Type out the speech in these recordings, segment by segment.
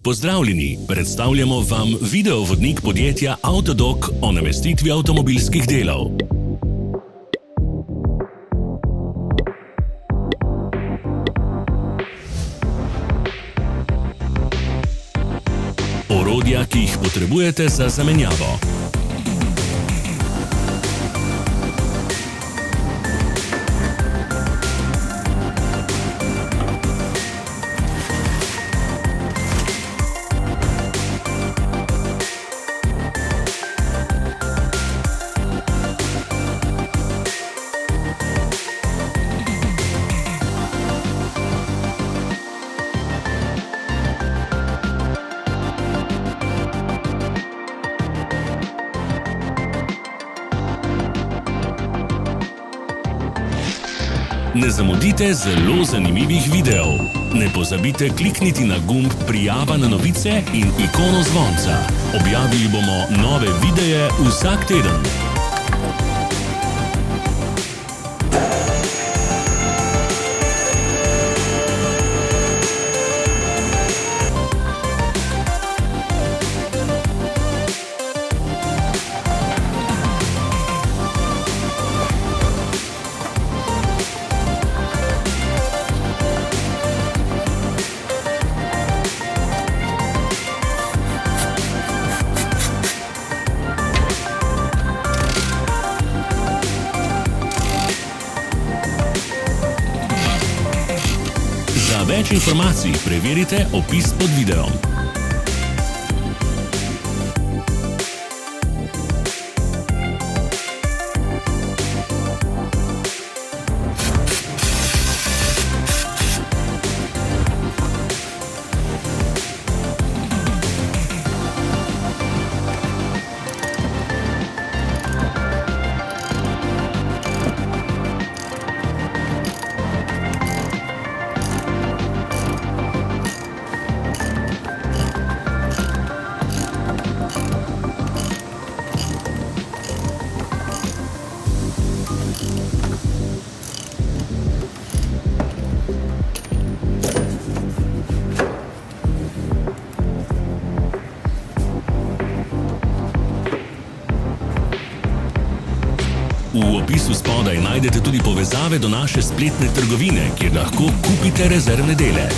Pozdravljeni, predstavljamo vam videovodnik podjetja Avtodok o namestitvi avtomobilskih delov. Orodja, ki jih potrebujete za zamenjavo. Ne zamudite zelo zanimivih videov. Ne pozabite klikniti na gumb Prijava na novice in ikono zvonca. Objavili bomo nove videe vsak teden. Za več informacij preverite opis pod videom. V opisu spodaj najdete tudi povezave do naše spletne trgovine, kjer lahko kupite rezervne dele.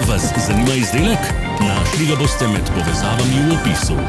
Vas zanima izdelek? Našli ga boste med povezavami v opisu.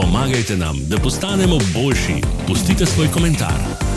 Pomagajte nam, da postanemo boljši. Pustite svoj komentar.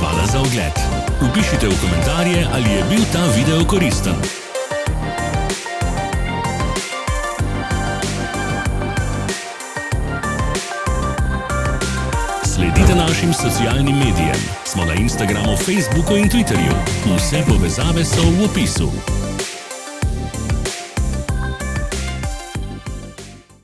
Hvala za ogled. Vpišite v komentarje, ali je bil ta video koristen. Sledite našim socialnim medijem. Smo na Instagramu, Facebooku in Twitterju. Vse povezave so v opisu.